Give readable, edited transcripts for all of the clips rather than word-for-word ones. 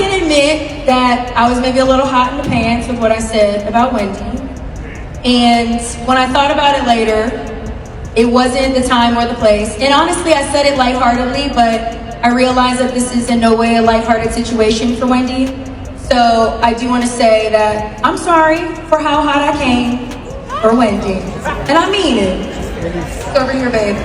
can admit that I was maybe a little hot in the pants with what I said about Wendy. And when I thought about it later, it wasn't the time or the place. And honestly, I said it lightheartedly, but I realized that this is in no way a lighthearted situation for Wendy. So I do want to say that I'm sorry for how hot I came for Wendy. And I mean it. It's over here, babe.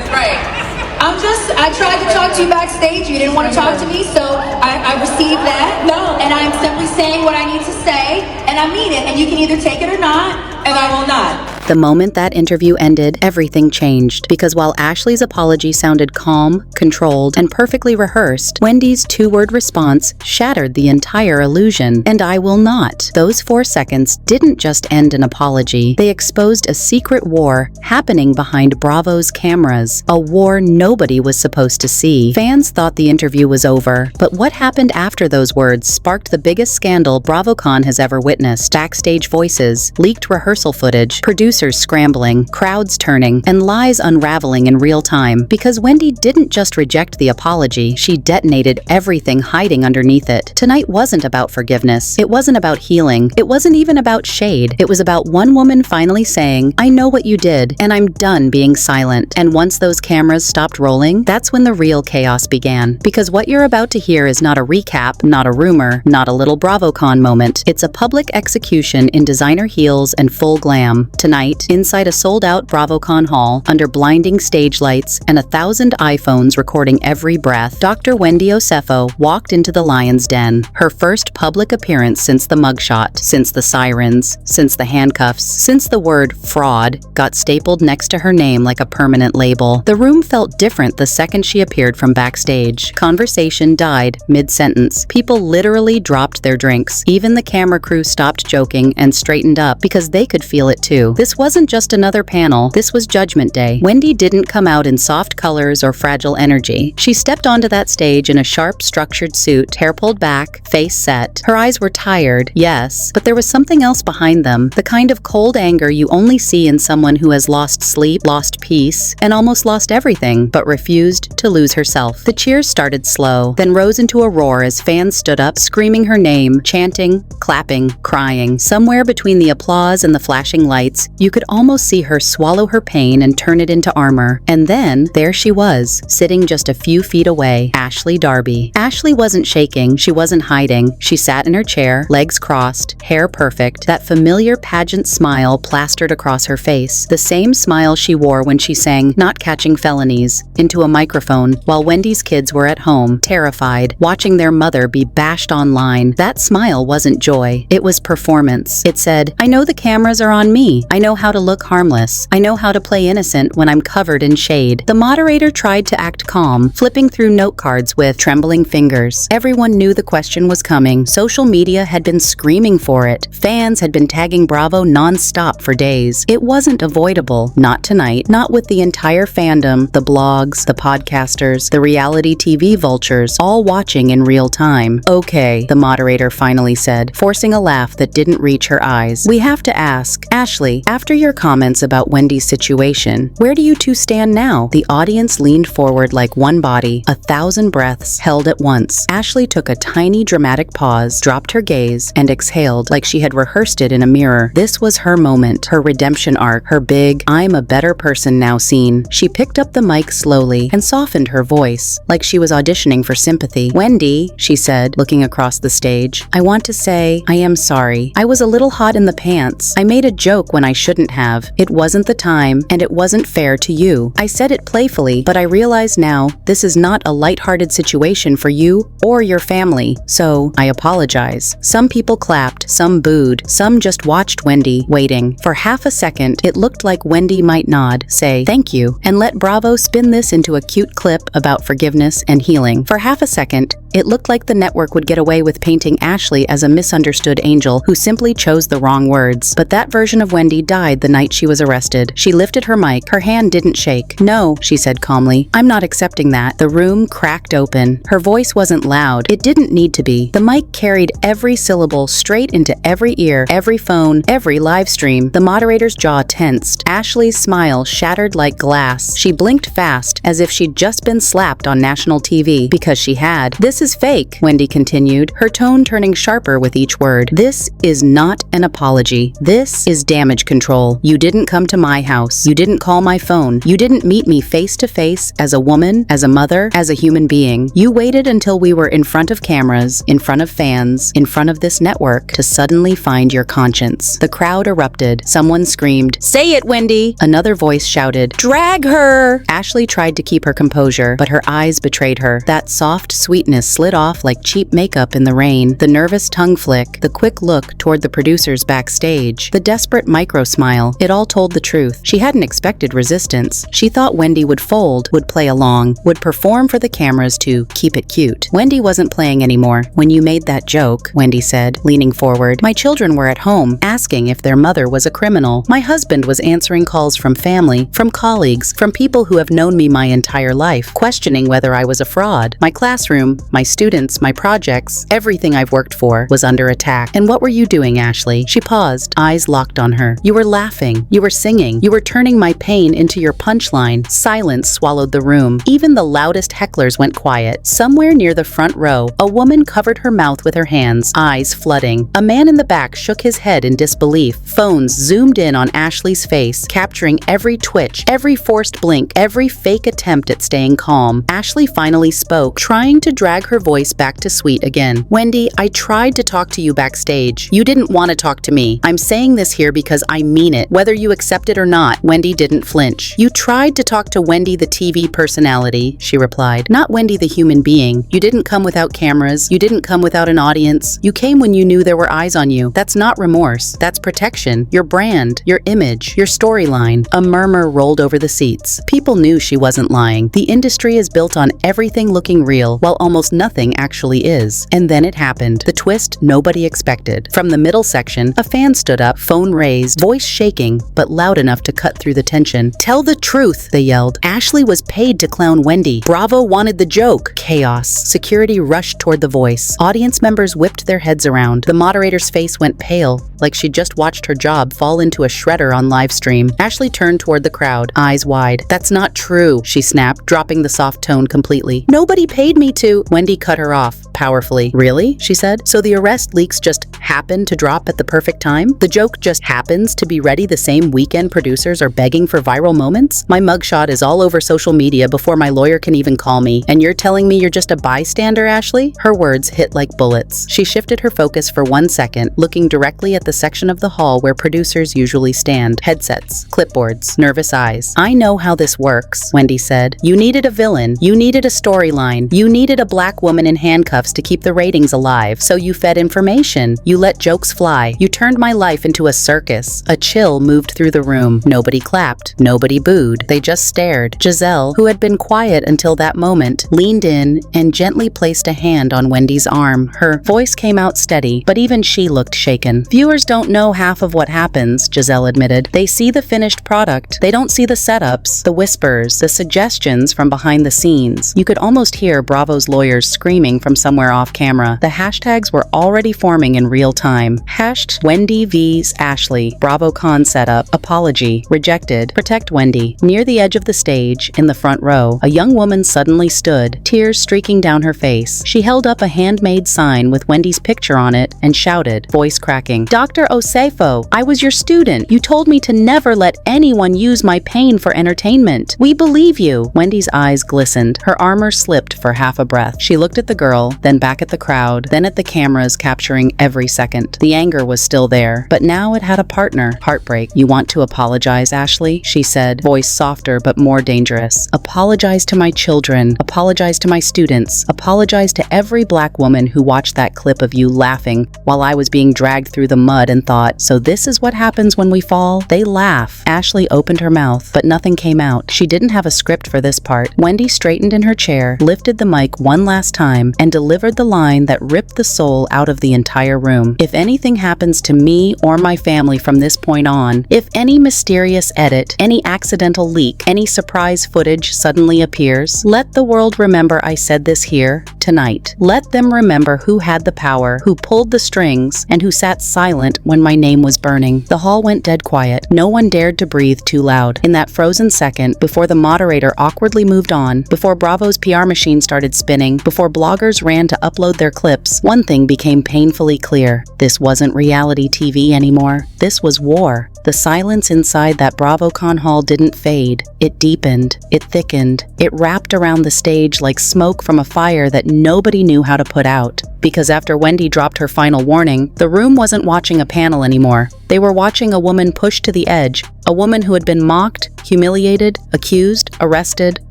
Right. I tried to talk to you backstage. You didn't want to talk to me, so I received that. No. And I'm simply saying what I need to say, and I mean it. And you can either take it or not, and I will not. The moment that interview ended, everything changed, because while Ashley's apology sounded calm, controlled, and perfectly rehearsed, Wendy's two-word response shattered the entire illusion. And I will not. Those 4 seconds didn't just end an apology. They exposed a secret war happening behind Bravo's cameras, a war nobody was supposed to see. Fans thought the interview was over, but what happened after those words sparked the biggest scandal BravoCon has ever witnessed. Backstage voices, leaked rehearsal footage, producers scrambling, crowds turning, and lies unraveling in real time. Because Wendy didn't just reject the apology, she detonated everything hiding underneath it. Tonight wasn't about forgiveness. It wasn't about healing. It wasn't even about shade. It was about one woman finally saying, I know what you did, and I'm done being silent. And once those cameras stopped rolling, that's when the real chaos began. Because what you're about to hear is not a recap, not a rumor, not a little BravoCon moment. It's a public execution in designer heels and full glam. Tonight, inside a sold-out BravoCon hall, under blinding stage lights and 1,000 iPhones recording every breath, Dr. Wendy Osefo walked into the Lion's Den. Her first public appearance since the mugshot, since the sirens, since the handcuffs, since the word fraud got stapled next to her name like a permanent label. The room felt different the second she appeared from backstage. Conversation died mid-sentence. People literally dropped their drinks. Even the camera crew stopped joking and straightened up because they could feel it too. This wasn't just another panel, this was Judgment Day. Wendy didn't come out in soft colors or fragile energy. She stepped onto that stage in a sharp, structured suit, hair pulled back, face set. Her eyes were tired, yes, but there was something else behind them, the kind of cold anger you only see in someone who has lost sleep, lost peace, and almost lost everything, but refused to lose herself. The cheers started slow, then rose into a roar as fans stood up, screaming her name, chanting, clapping, crying. Somewhere between the applause and the flashing lights, you could almost see her swallow her pain and turn it into armor. And then, there she was, sitting just a few feet away, Ashley Darby. Ashley wasn't shaking, she wasn't hiding. She sat in her chair, legs crossed, hair perfect, that familiar pageant smile plastered across her face. The same smile she wore when she sang Not Catching Felonies into a microphone while Wendy's kids were at home, terrified, watching their mother be bashed online. That smile wasn't joy, it was performance. It said, I know the cameras are on me. I know how to look harmless. I know how to play innocent when I'm covered in shade. The moderator tried to act calm, flipping through note cards with trembling fingers. Everyone knew the question was coming. Social media had been screaming for it. Fans had been tagging Bravo non-stop for days. It wasn't avoidable. Not tonight. Not with the entire fandom, the blogs, the podcasters, the reality TV vultures, all watching in real time. Okay, the moderator finally said, forcing a laugh that didn't reach her eyes. We have to ask, Ashley, after your comments about Wendy's situation, where do you two stand now? The audience leaned forward like one body, 1,000 breaths held at once. Ashley took a tiny dramatic pause, dropped her gaze, and exhaled like she had rehearsed it in a mirror. This was her moment, her redemption arc, her big, I'm a better person now scene. She picked up the mic slowly and softened her voice, like she was auditioning for sympathy. Wendy, she said, looking across the stage, I want to say, I am sorry. I was a little hot in the pants. I made a joke when I shouldn't have. It wasn't the time, and it wasn't fair to you. I said it playfully, but I realize now this is not a lighthearted situation for you or your family, so I apologize. Some people clapped, some booed, some just watched Wendy, waiting. For half a second, it looked like Wendy might nod, say thank you, and let Bravo spin this into a cute clip about forgiveness and healing. For half a second, it looked like the network would get away with painting Ashley as a misunderstood angel who simply chose the wrong words. But that version of Wendy died the night she was arrested. She lifted her mic. Her hand didn't shake. No, she said calmly. I'm not accepting that. The room cracked open. Her voice wasn't loud. It didn't need to be. The mic carried every syllable straight into every ear, every phone, every live stream. The moderator's jaw tensed. Ashley's smile shattered like glass. She blinked fast, as if she'd just been slapped on national TV, because she had. This is is fake," Wendy continued, her tone turning sharper with each word. "This is not an apology. This is damage control. You didn't come to my house. You didn't call my phone. You didn't meet me face to face as a woman, as a mother, as a human being. You waited until we were in front of cameras, in front of fans, in front of this network to suddenly find your conscience." The crowd erupted. Someone screamed, "Say it, Wendy!" Another voice shouted, "Drag her!" Ashley tried to keep her composure, but her eyes betrayed her. That soft sweetness slid off like cheap makeup in the rain. The nervous tongue flick, the quick look toward the producers backstage, the desperate micro-smile, it all told the truth. She hadn't expected resistance. She thought Wendy would fold, would play along, would perform for the cameras to keep it cute. Wendy wasn't playing anymore. "When you made that joke," Wendy said, leaning forward, "my children were at home, asking if their mother was a criminal. My husband was answering calls from family, from colleagues, from people who have known me my entire life, questioning whether I was a fraud. My classroom, my students, my projects, everything I've worked for was under attack. And what were you doing, Ashley?" She paused, eyes locked on her. "You were laughing. You were singing. You were turning my pain into your punchline." Silence swallowed the room. Even the loudest hecklers went quiet. Somewhere near the front row, a woman covered her mouth with her hands, eyes flooding. A man in the back shook his head in disbelief. Phones zoomed in on Ashley's face, capturing every twitch, every forced blink, every fake attempt at staying calm. Ashley finally spoke, trying to drag her voice back to sweet again. "Wendy, I tried to talk to you backstage. You didn't want to talk to me. I'm saying this here because I mean it, whether you accept it or not." Wendy didn't flinch. "You tried to talk to Wendy the TV personality," she replied, "not Wendy the human being. You didn't come without cameras. You didn't come without an audience. You came when you knew there were eyes on you. That's not remorse. That's protection. Your brand, your image, your storyline." A murmur rolled over the seats. People knew she wasn't lying. The industry is built on everything looking real, while almost nothing actually is. And then it happened. The twist nobody expected. From the middle section, a fan stood up, phone raised, voice shaking, but loud enough to cut through the tension. "Tell the truth," they yelled. "Ashley was paid to clown Wendy. Bravo wanted the joke." Chaos. Security rushed toward the voice. Audience members whipped their heads around. The moderator's face went pale, like she'd just watched her job fall into a shredder on live stream. Ashley turned toward the crowd, eyes wide. "That's not true," she snapped, dropping the soft tone completely. "Nobody paid me to." Wendy cut her off powerfully. "Really?" she said. "So the arrest leaks just happened to drop at the perfect time? The joke just happens to be ready the same weekend producers are begging for viral moments? My mugshot is all over social media before my lawyer can even call me, and you're telling me you're just a bystander, Ashley?" Her words hit like bullets. She shifted her focus for 1 second, looking directly at the section of the hall where producers usually stand. Headsets, clipboards, nervous eyes. "I know how this works," Wendy said. "You needed a villain. You needed a storyline. You needed a black woman in handcuffs to keep the ratings alive. So you fed information. You let jokes fly. You turned my life into a circus." A chill moved through the room. Nobody clapped. Nobody booed. They just stared. Jazelle, who had been quiet until that moment, leaned in and gently placed a hand on Wendy's arm. Her voice came out steady, but even she looked shaken. "Viewers don't know half of what happens," Jazelle admitted. "They see the finished product. They don't see the setups, the whispers, the suggestions from behind the scenes." You could almost hear Bravo's lawyers screaming from somewhere off camera. The hashtags were already forming in real time. Hashed Wendy vs Ashley, BravoCon setup, apology, rejected, protect Wendy. Near the edge of the stage, in the front row, a young woman suddenly stood, tears streaking down her face. She held up a handmade sign with Wendy's picture on it and shouted, voice cracking, "Dr. Osefo, I was your student. You told me to never let anyone use my pain for entertainment. We believe you." Wendy's eyes glistened. Her armor slipped for half a breath. She looked at the girl, then back at the crowd, then at the cameras capturing every second. The anger was still there, but now it had a partner, heartbreak. "You want to apologize, Ashley?" she said, voice softer but more dangerous. "Apologize to my children. Apologize to my students. Apologize to every black woman who watched that clip of you laughing while I was being dragged through the mud and thought, so this is what happens when we fall? They laugh." Ashley opened her mouth, but nothing came out. She didn't have a script for this part. Wendy straightened in her chair, lifted the mic one last time, and delivered the line that ripped the soul out of the entire room. "If anything happens to me or my family from this point on, if any mysterious edit, any accidental leak, any surprise footage suddenly appears, let the world remember I said this here, tonight. Let them remember who had the power, who pulled the strings, and who sat silent when my name was burning." The hall went dead quiet. No one dared to breathe too loud. In that frozen second, before the moderator awkwardly moved on, before Bravo's PR machine started spinning, before bloggers ran began to upload their clips, one thing became painfully clear. This wasn't reality TV anymore. This was war. The silence inside that BravoCon hall didn't fade. It deepened. It thickened. It wrapped around the stage like smoke from a fire that nobody knew how to put out. Because after Wendy dropped her final warning, the room wasn't watching a panel anymore. They were watching a woman pushed to the edge, a woman who had been mocked, humiliated, accused, arrested,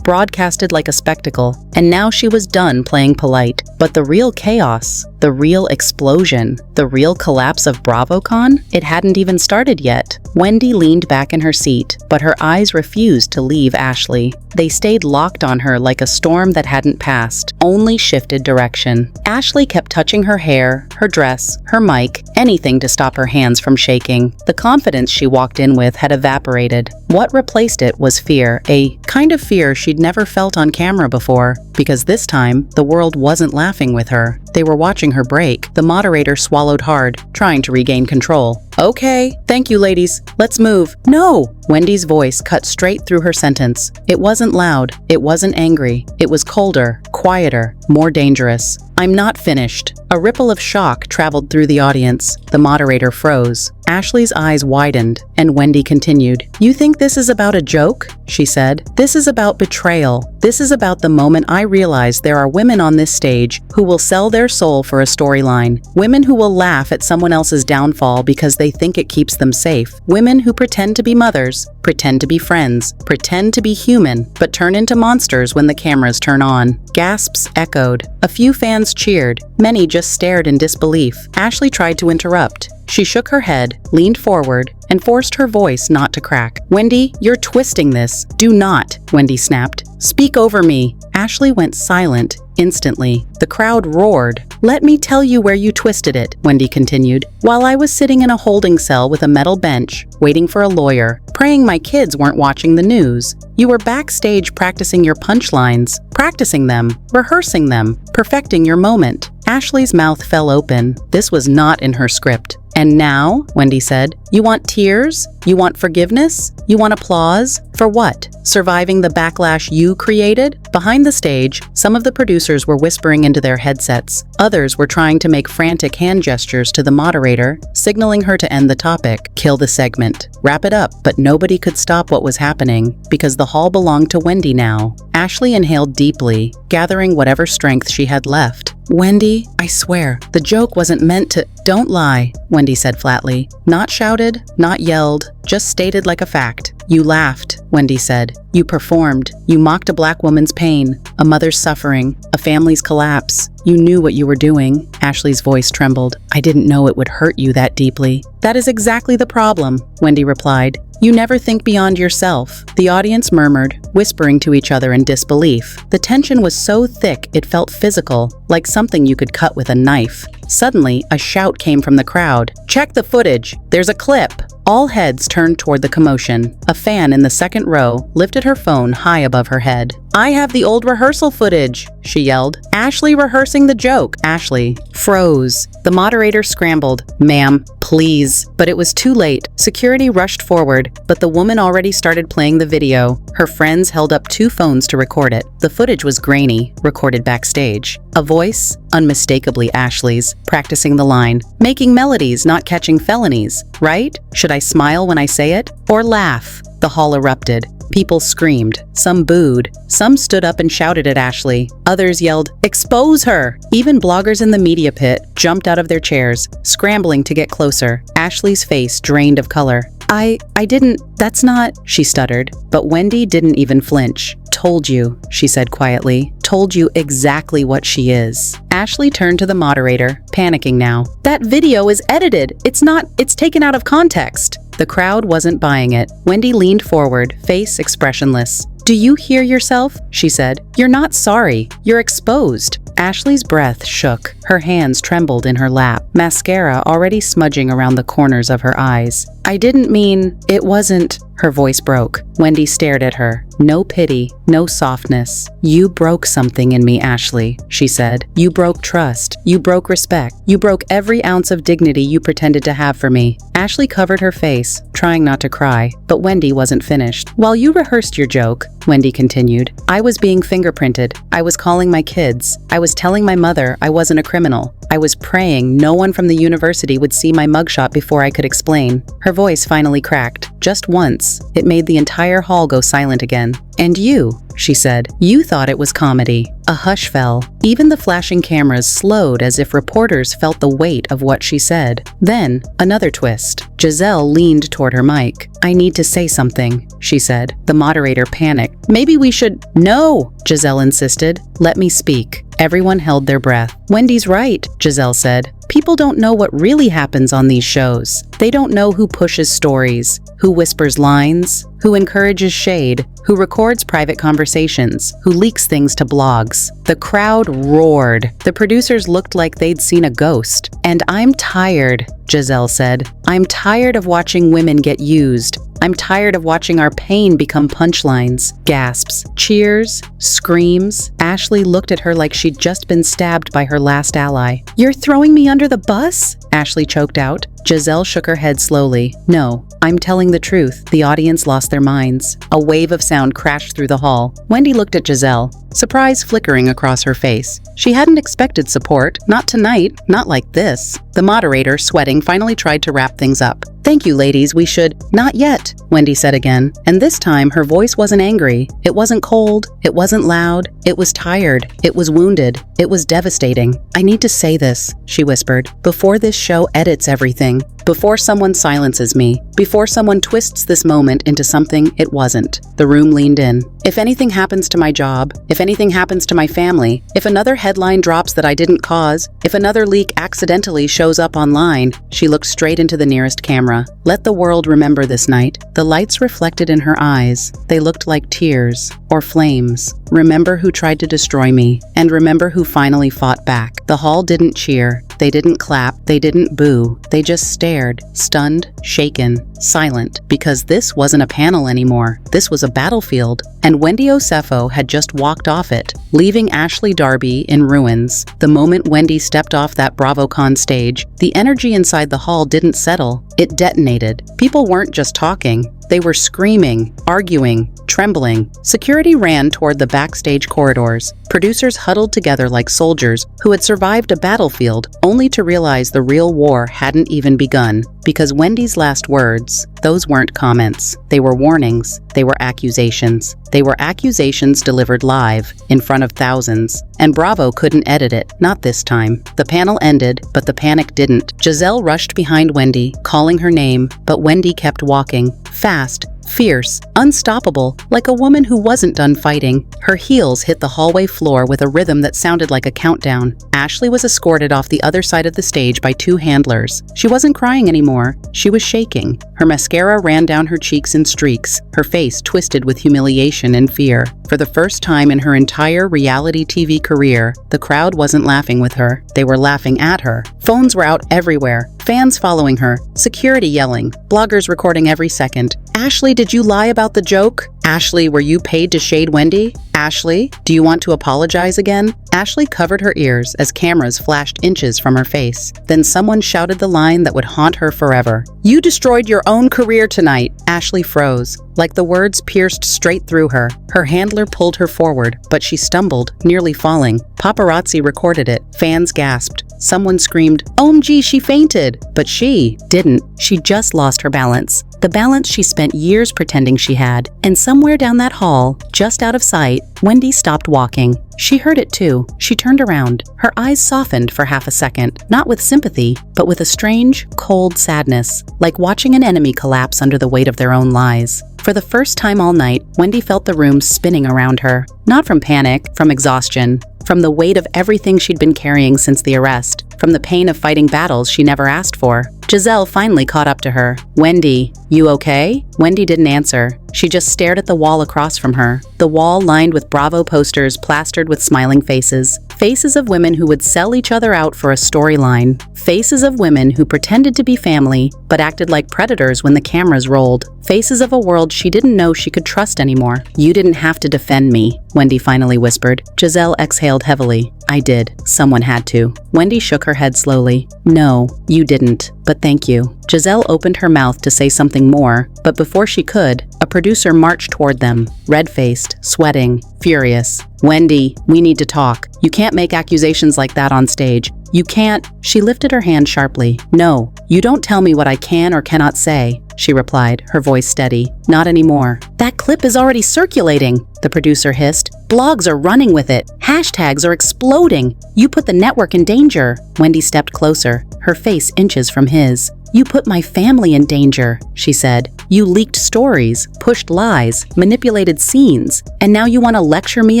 broadcasted like a spectacle. And now she was done playing polite. But the real chaos, the real explosion, the real collapse of BravoCon, it hadn't even started yet. Wendy leaned back in her seat, but her eyes refused to leave Ashley. They stayed locked on her like a storm that hadn't passed, only shifted direction. Ashley kept touching her hair, her dress, her mic, anything to stop her hands from shaking. The confidence she walked in with had evaporated. What replaced it was fear, a kind of fear she'd never felt on camera before. Because this time, the world wasn't laughing with her. They were watching her break. The moderator swallowed hard, trying to regain control. Okay, thank you, ladies. Let's move. No! Wendy's voice cut straight through her sentence. It wasn't loud. It wasn't angry. It was colder, quieter, more dangerous. I'm not finished. A ripple of shock traveled through the audience. The moderator froze. Ashley's eyes widened, and Wendy continued. You think this is about a joke? She said. This is about betrayal. This is about the moment I realize there are women on this stage who will sell their soul for a storyline. Women who will laugh at someone else's downfall because they think it keeps them safe. Women who pretend to be mothers, pretend to be friends, pretend to be human, but turn into monsters when the cameras turn on. Gasps echoed. A few fans cheered. Many just stared in disbelief. Ashley tried to interrupt. She shook her head, leaned forward, and forced her voice not to crack. Wendy, you're twisting this. Do not, Wendy snapped. Speak over me. Ashley went silent instantly. The crowd roared. Let me tell you where you twisted it, Wendy continued. While I was sitting in a holding cell with a metal bench, waiting for a lawyer, praying my kids weren't watching the news, you were backstage practicing your punchlines, practicing them, rehearsing them, perfecting your moment. Ashley's mouth fell open. This was not in her script. And now, Wendy said, you want tears? You want forgiveness? You want applause? For what? Surviving the backlash you created? Behind the stage, some of the producers were whispering into their headsets. Others were trying to make frantic hand gestures to the moderator, signaling her to end the topic, kill the segment, wrap it up. But nobody could stop what was happening because the hall belonged to Wendy now. Ashley inhaled deeply, gathering whatever strength she had left. Wendy, I swear, the joke wasn't meant to— Don't lie, Wendy said flatly. Not shouted, not yelled, just stated like a fact. You laughed, Wendy said. You performed. You mocked a black woman's pain, a mother's suffering, a family's collapse. You knew what you were doing. Ashley's voice trembled. I didn't know it would hurt you that deeply. That is exactly the problem, Wendy replied. You never think beyond yourself. The audience murmured, whispering to each other in disbelief. The tension was so thick it felt physical, like something you could cut with a knife. Suddenly, a shout came from the crowd. Check the footage. There's a clip. All heads turned toward the commotion. A fan in the second row lifted her phone high above her head. I have the old rehearsal footage, she yelled. Ashley rehearsing the joke. Ashley froze. The moderator scrambled. Ma'am, please. But it was too late. Security rushed forward, but the woman already started playing the video. Her friends held up 2 phones to record it. The footage was grainy, recorded backstage. A voice, unmistakably Ashley's, practicing the line, making melodies, not catching felonies, right? Should I smile when I say it? Or laugh? The hall erupted. People screamed. Some booed. Some stood up and shouted at Ashley. Others yelled, "Expose her!" Even bloggers in the media pit jumped out of their chairs, scrambling to get closer. Ashley's face drained of color. I didn't, that's not, she stuttered. But Wendy didn't even flinch. Told you, she said quietly. Told you exactly what she is. Ashley turned to the moderator, panicking now. That video is edited. It's taken out of context. The crowd wasn't buying it. Wendy leaned forward, face expressionless. Do you hear yourself? She said. You're not sorry. You're exposed. Ashley's breath shook. Her hands trembled in her lap, mascara already smudging around the corners of her eyes. I didn't mean, it wasn't. Her voice broke. Wendy stared at her. No pity, no softness. You broke something in me, Ashley, she said. You broke trust. You broke respect. You broke every ounce of dignity you pretended to have for me. Ashley covered her face, trying not to cry, but Wendy wasn't finished. While you rehearsed your joke, Wendy continued, I was being fingerprinted. I was calling my kids. I was telling my mother I wasn't a criminal. I was praying no one from the university would see my mugshot before I could explain. Her voice finally cracked. Just once, it made the entire hall go silent again. And you, she said, you thought it was comedy. A hush fell. Even the flashing cameras slowed as if reporters felt the weight of what she said. Then, another twist. Jazelle leaned toward her mic. I need to say something, she said. The moderator panicked. Maybe we should— No, Jazelle insisted. Let me speak. Everyone held their breath. Wendy's right, Jazelle said. People don't know what really happens on these shows. They don't know who pushes stories, who whispers lines, who encourages shade, who records private conversations, who leaks things to blogs. The crowd roared. The producers looked like they'd seen a ghost. And I'm tired, Jazelle said. I'm tired of watching women get used. I'm tired of watching our pain become punchlines. Gasps, cheers, screams. Ashley looked at her like she'd just been stabbed by her last ally. You're throwing me under the bus? Ashley choked out. Jazelle shook her head slowly. No, I'm telling the truth. The audience lost their minds. A wave of sound crashed through the hall. Wendy looked at Jazelle, surprise flickering across her face. She hadn't expected support. Not tonight. Not like this. The moderator, sweating, finally tried to wrap things up. Thank you, ladies. We should— Not yet, Wendy said again. And this time, her voice wasn't angry. It wasn't cold. It wasn't loud. It was tired. It was wounded. It was devastating. I need to say this, she whispered, before this show edits everything. Before someone silences me. Before someone twists this moment into something it wasn't. The room leaned in. If anything happens to my job, if anything happens to my family, if another headline drops that I didn't cause, if another leak accidentally shows up online, she looked straight into the nearest camera. Let the world remember this night. The lights reflected in her eyes. They looked like tears or flames. Remember who tried to destroy me, and remember who finally fought back. The hall didn't cheer. They didn't clap. They didn't boo. They just stared, stunned, shaken, silent, because this wasn't a panel anymore. This was a battlefield, and Wendy Osefo had just walked off it, leaving Ashley Darby in ruins. The moment Wendy stepped off that BravoCon stage, the energy inside the hall didn't settle. It detonated. People weren't just talking. They were screaming, arguing, trembling. Security ran toward the backstage corridors. Producers huddled together like soldiers who had survived a battlefield only to realize the real war hadn't even begun. Because Wendy's last words, those weren't comments. They were warnings. They were accusations. They were accusations delivered live, in front of thousands. And Bravo couldn't edit it, not this time. The panel ended, but the panic didn't. Jazelle rushed behind Wendy, calling her name, but Wendy kept walking, fast, fierce, unstoppable, like a woman who wasn't done fighting. Her heels hit the hallway floor with a rhythm that sounded like a countdown. Ashley was escorted off the other side of the stage by two handlers. She wasn't crying anymore. She was shaking. Her mascara ran down her cheeks in streaks, her face twisted with humiliation and fear. For the first time in her entire reality TV career, the crowd wasn't laughing with her. They were laughing at her. Phones were out everywhere. Fans following her, security yelling, bloggers recording every second. Ashley, did you lie about the joke? Ashley, were you paid to shade Wendy? Ashley, do you want to apologize again? Ashley covered her ears as cameras flashed inches from her face. Then someone shouted the line that would haunt her forever. You destroyed your own career tonight. Ashley froze, like the words pierced straight through her. Her handler pulled her forward, but she stumbled, nearly falling. Paparazzi recorded it. Fans gasped. Someone screamed, OMG, she fainted! But she didn't. She just lost her balance. The balance she spent years pretending she had. And somewhere down that hall, just out of sight, Wendy stopped walking. She heard it too. She turned around. Her eyes softened for half a second, not with sympathy, but with a strange, cold sadness, like watching an enemy collapse under the weight of their own lies. For the first time all night, Wendy felt the room spinning around her. Not from panic, from exhaustion, from the weight of everything she'd been carrying since the arrest, from the pain of fighting battles she never asked for. Jazelle finally caught up to her. Wendy, you okay? Wendy didn't answer. She just stared at the wall across from her. The wall lined with Bravo posters plastered with smiling faces. Faces of women who would sell each other out for a storyline. Faces of women who pretended to be family, but acted like predators when the cameras rolled. Faces of a world she didn't know she could trust anymore. "You didn't have to defend me," Wendy finally whispered. Jazelle exhaled heavily. "I did. Someone had to." Wendy shook her head slowly. "No, you didn't, but thank you." Jazelle opened her mouth to say something more, but before she could, a producer marched toward them, red-faced, sweating, furious. "Wendy, we need to talk. You can't make accusations like that on stage. You can't." She lifted her hand sharply. "No, you don't tell me what I can or cannot say," she replied, her voice steady. "Not anymore." "That clip is already circulating," the producer hissed. "Blogs are running with it. Hashtags are exploding. You put the network in danger." Wendy stepped closer, her face inches from his. "You put my family in danger," she said. "You leaked stories, pushed lies, manipulated scenes, and now you want to lecture me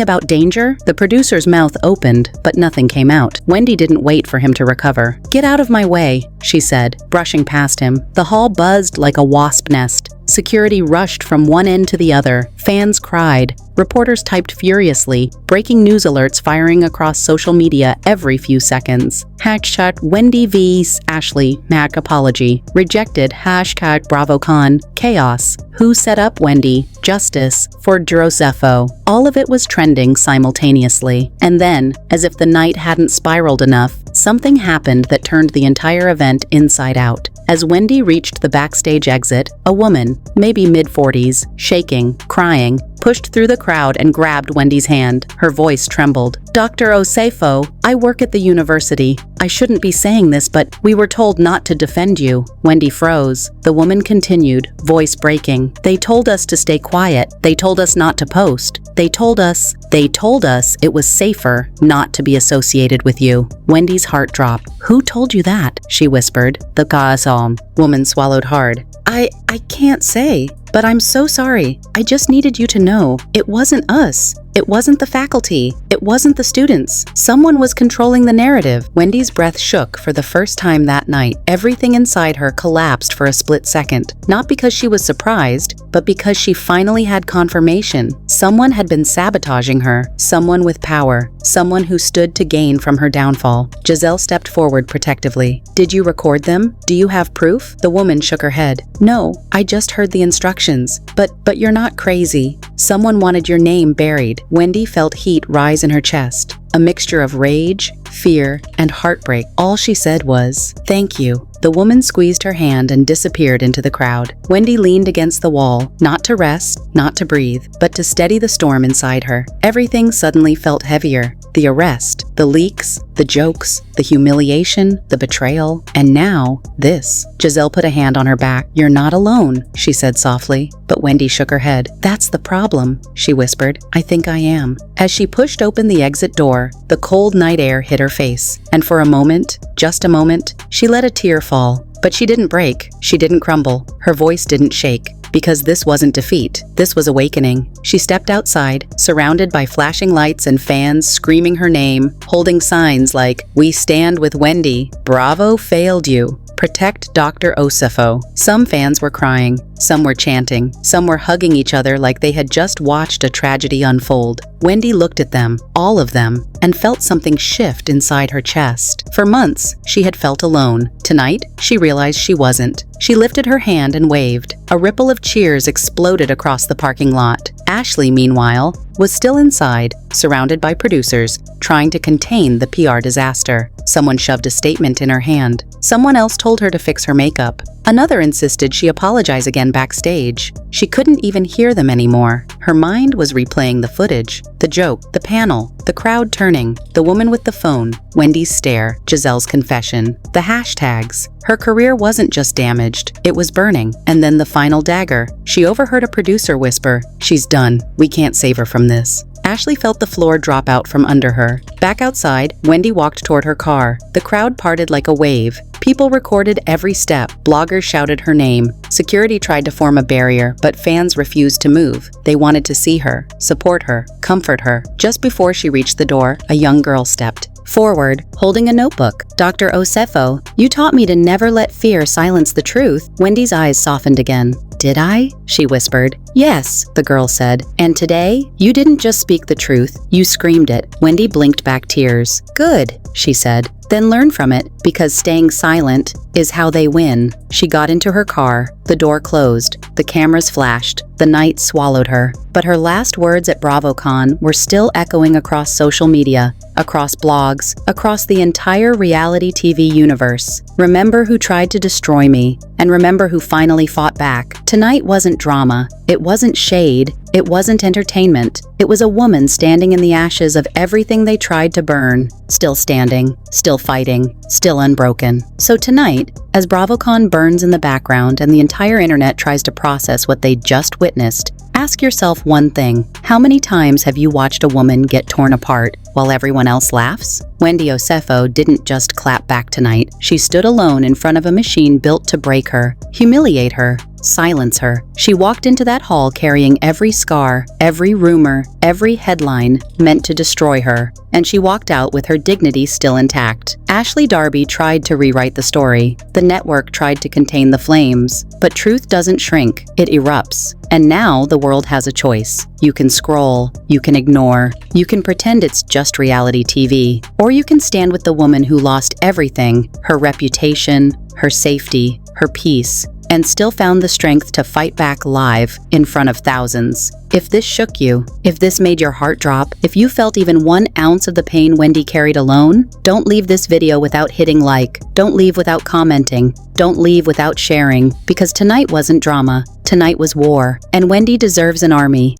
about danger?" The producer's mouth opened, but nothing came out. Wendy didn't wait for him to recover. "Get out of my way," she said, brushing past him. The hall buzzed like a wasp nest. Security rushed from one end to the other. Fans cried. Reporters typed furiously, breaking news alerts firing across social media every few seconds. Hashtag Wendy v. Ashley, Mac apology. Rejected. Hashtag BravoCon. Chaos. Who set up Wendy? Justice. For Osefo. All of it was trending simultaneously. And then, as if the night hadn't spiraled enough, something happened that turned the entire event inside out. As Wendy reached the backstage exit, a woman, maybe mid-40s, shaking, crying, pushed through the crowd and grabbed Wendy's hand. Her voice trembled. "Dr. Osefo, I work at the university. I shouldn't be saying this, but we were told not to defend you." Wendy froze. The woman continued, voice breaking. "They told us to stay quiet. They told us not to post. They told us it was safer not to be associated with you." Wendy's heart dropped. "Who told you that?" she whispered. The Gaasam woman swallowed hard. I can't say, but I'm so sorry. I just needed you to know. It wasn't us. It wasn't the faculty. It wasn't the students. Someone was controlling the narrative." Wendy's breath shook for the first time that night. Everything inside her collapsed for a split second. Not because she was surprised, but because she finally had confirmation. Someone had been sabotaging her. Someone with power. Someone who stood to gain from her downfall. Jazelle stepped forward protectively. "Did you record them? Do you have proof?" The woman shook her head. "No, I just heard the instructions. But you're not crazy. Someone wanted your name buried." Wendy felt heat rise in her chest, a mixture of rage, fear, and heartbreak. All she said was, "Thank you." The woman squeezed her hand and disappeared into the crowd. Wendy leaned against the wall, not to rest, not to breathe, but to steady the storm inside her. Everything suddenly felt heavier. The arrest, the leaks, the jokes, the humiliation, the betrayal, and now, this. Jazelle put a hand on her back. "You're not alone," she said softly. But Wendy shook her head. "That's the problem," she whispered. "I think I am." As she pushed open the exit door, the cold night air hit her face, and for a moment, just a moment, she let a tear fall. But she didn't break. She didn't crumble. Her voice didn't shake. Because this wasn't defeat. This was awakening. She stepped outside, surrounded by flashing lights and fans screaming her name, holding signs like, "We stand with Wendy. Bravo failed you. Protect Dr. Osefo." Some fans were crying. Some were chanting. Some were hugging each other like they had just watched a tragedy unfold. Wendy looked at them, all of them, and felt something shift inside her chest. For months, she had felt alone. Tonight, she realized she wasn't. She lifted her hand and waved. A ripple of cheers exploded across the parking lot. Ashley, meanwhile, was still inside, surrounded by producers, trying to contain the PR disaster. Someone shoved a statement in her hand. Someone else told her to fix her makeup. Another insisted she apologize again backstage. She couldn't even hear them anymore. Her mind was replaying the footage, the joke, the panel, the crowd turning, the woman with the phone, Wendy's stare, Jazelle's confession, the hashtags. Her career wasn't just damaged, it was burning. And then the final dagger. She overheard a producer whisper, "She's done. We can't save her from this." Ashley felt the floor drop out from under her. Back outside, Wendy walked toward her car. The crowd parted like a wave. People recorded every step. Bloggers shouted her name. Security tried to form a barrier, but fans refused to move. They wanted to see her, support her, comfort her. Just before she reached the door, a young girl stepped forward, holding a notebook. "Dr. Osefo, you taught me to never let fear silence the truth." Wendy's eyes softened again. did I?" she whispered. "Yes," the girl said. "And today, you didn't just speak the truth, you screamed it." Wendy blinked back tears. "Good," she said. "Then learn from it, because staying silent is how they win." She got into her car. The door closed. The cameras flashed. The night swallowed her. But her last words at BravoCon were still echoing across social media, across blogs, across the entire reality TV universe. "Remember who tried to destroy me, and remember who finally fought back." Tonight wasn't drama. It wasn't shade. It wasn't entertainment. It was a woman standing in the ashes of everything they tried to burn. Still standing, still fighting, still unbroken. So tonight, as BravoCon burns in the background and the entire internet tries to process what they just witnessed, ask yourself one thing. How many times have you watched a woman get torn apart while everyone else laughs? Wendy Osefo didn't just clap back tonight. She stood alone in front of a machine built to break her, humiliate her, silence her. She walked into that hall carrying every scar, every rumor, every headline meant to destroy her. And she walked out with her dignity still intact. Darby tried to rewrite the story. The network tried to contain the flames. But truth doesn't shrink, it erupts. And now the world has a choice. You can scroll, you can ignore, you can pretend it's just reality TV, or you can stand with the woman who lost everything, her reputation, her safety, her peace, and still found the strength to fight back live in front of thousands. If this shook you, if this made your heart drop, if you felt even 1 ounce of the pain Wendy carried alone, don't leave this video without hitting like. Don't leave without commenting. Don't leave without sharing, because tonight wasn't drama. Tonight was war, and Wendy deserves an army,